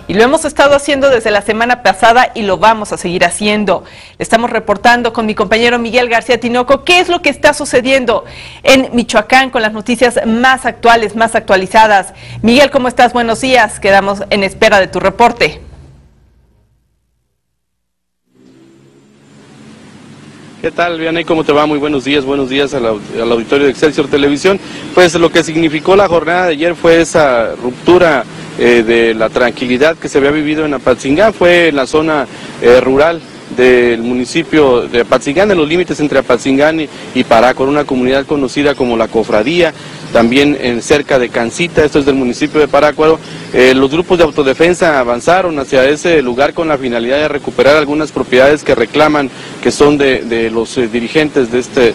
Y lo hemos estado haciendo desde la semana pasada y lo vamos a seguir haciendo. Estamos reportando con mi compañero Miguel García Tinoco qué es lo que está sucediendo en Michoacán con las noticias más actuales, más actualizadas. Miguel, ¿cómo estás? Buenos días. Quedamos en espera de tu reporte. ¿Qué tal, Vianey? ¿Cómo te va? Muy buenos días al auditorio de Excelsior Televisión. Pues lo que significó la jornada de ayer fue esa ruptura de la tranquilidad que se había vivido en Apatzingán. Fue en la zona rural del municipio de Apatzingán, en los límites entre Apatzingán y Parácuaro, una comunidad conocida como La Cofradía, también cerca de Cancita, esto es del municipio de Parácuaro. Los grupos de autodefensa avanzaron hacia ese lugar con la finalidad de recuperar algunas propiedades que reclaman que son de los dirigentes de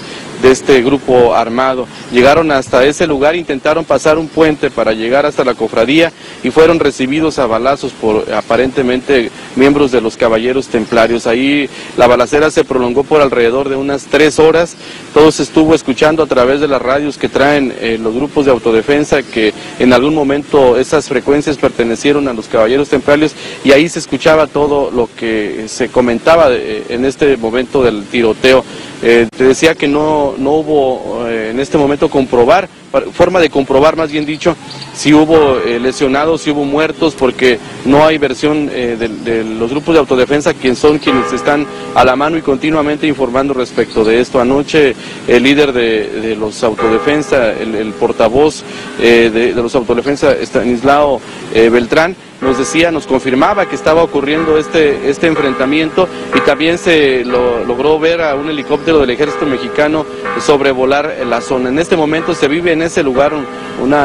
este grupo armado. Llegaron hasta ese lugar, intentaron pasar un puente para llegar hasta la cofradía y fueron recibidos a balazos por aparentemente miembros de los caballeros templarios. Ahí la balacera se prolongó por alrededor de unas 3 horas. Todo se estuvo escuchando a través de las radios que traen los grupos de autodefensa, que en algún momento esas frecuencias pertenecieron a los caballeros templarios, y ahí se escuchaba todo lo que se comentaba en este momento del tiroteo. Te decía que no hubo en este momento forma de comprobar, más bien dicho, si hubo lesionados, si hubo muertos, porque no hay versión de los grupos de autodefensa, quienes están a la mano y continuamente informando respecto de esto. Anoche el líder de los autodefensa, el portavoz de los autodefensa, Estanislao Beltrán, nos confirmaba que estaba ocurriendo este enfrentamiento, y también se logró ver a un helicóptero del ejército mexicano sobrevolar la zona. En este momento se vive en ese lugar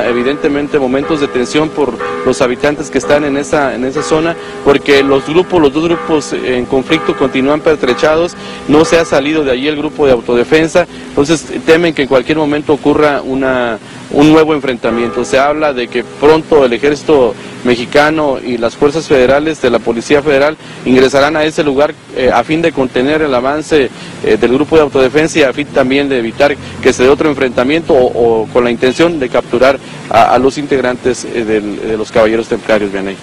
evidentemente momentos de tensión por los habitantes que están en esa zona, porque los dos grupos en conflicto continúan pertrechados. No se ha salido de allí el grupo de autodefensa, entonces temen que en cualquier momento ocurra un nuevo enfrentamiento. Se habla de que pronto el ejército mexicano y las fuerzas federales de la Policía Federal ingresarán a ese lugar a fin de contener el avance del grupo de autodefensa, y a fin también de evitar que se dé otro enfrentamiento, o con la intención de capturar a los integrantes de los caballeros templarios. Vianey.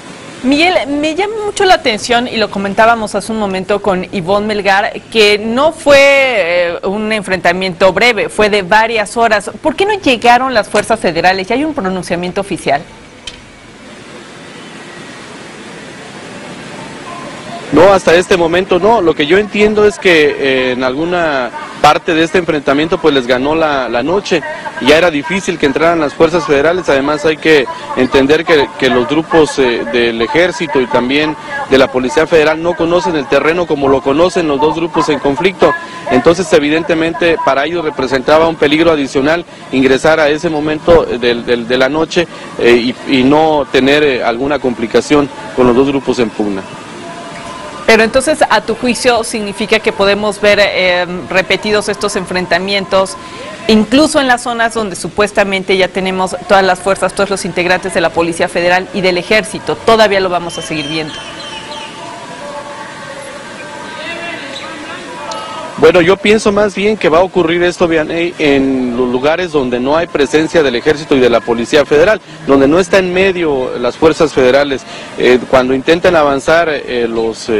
Miguel, me llama mucho la atención, y lo comentábamos hace un momento con Ivonne Melgar, que no fue un enfrentamiento breve, fue de varias horas. ¿Por qué no llegaron las fuerzas federales? ¿Ya hay un pronunciamiento oficial? No, hasta este momento no. Lo que yo entiendo es que en alguna parte de este enfrentamiento pues les ganó la noche. Ya era difícil que entraran las fuerzas federales. Además hay que entender que los grupos del ejército y también de la Policía Federal no conocen el terreno como lo conocen los dos grupos en conflicto. Entonces evidentemente para ellos representaba un peligro adicional ingresar a ese momento de la noche y no tener alguna complicación con los dos grupos en pugna. Pero entonces, a tu juicio, ¿significa que podemos ver repetidos estos enfrentamientos, incluso en las zonas donde supuestamente ya tenemos todas las fuerzas, todos los integrantes de la Policía Federal y del Ejército? ¿Todavía lo vamos a seguir viendo? Bueno, yo pienso más bien que va a ocurrir esto, Vianey, en los lugares donde no hay presencia del Ejército y de la Policía Federal, donde no está en medio las fuerzas federales. Cuando intentan avanzar los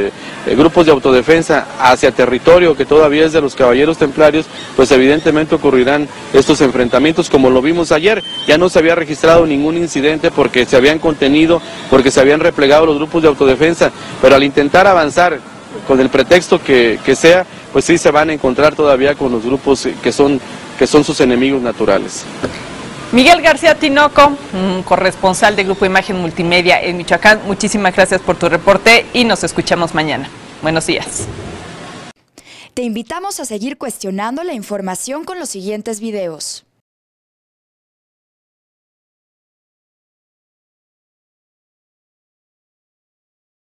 grupos de autodefensa hacia territorio que todavía es de los caballeros templarios, pues evidentemente ocurrirán estos enfrentamientos como lo vimos ayer. Ya no se había registrado ningún incidente porque se habían contenido, porque se habían replegado los grupos de autodefensa, pero al intentar avanzar con el pretexto que sea, pues sí se van a encontrar todavía con los grupos que son sus enemigos naturales. Miguel García Tinoco, corresponsal de Grupo Imagen Multimedia en Michoacán, muchísimas gracias por tu reporte y nos escuchamos mañana. Buenos días. Te invitamos a seguir cuestionando la información con los siguientes videos.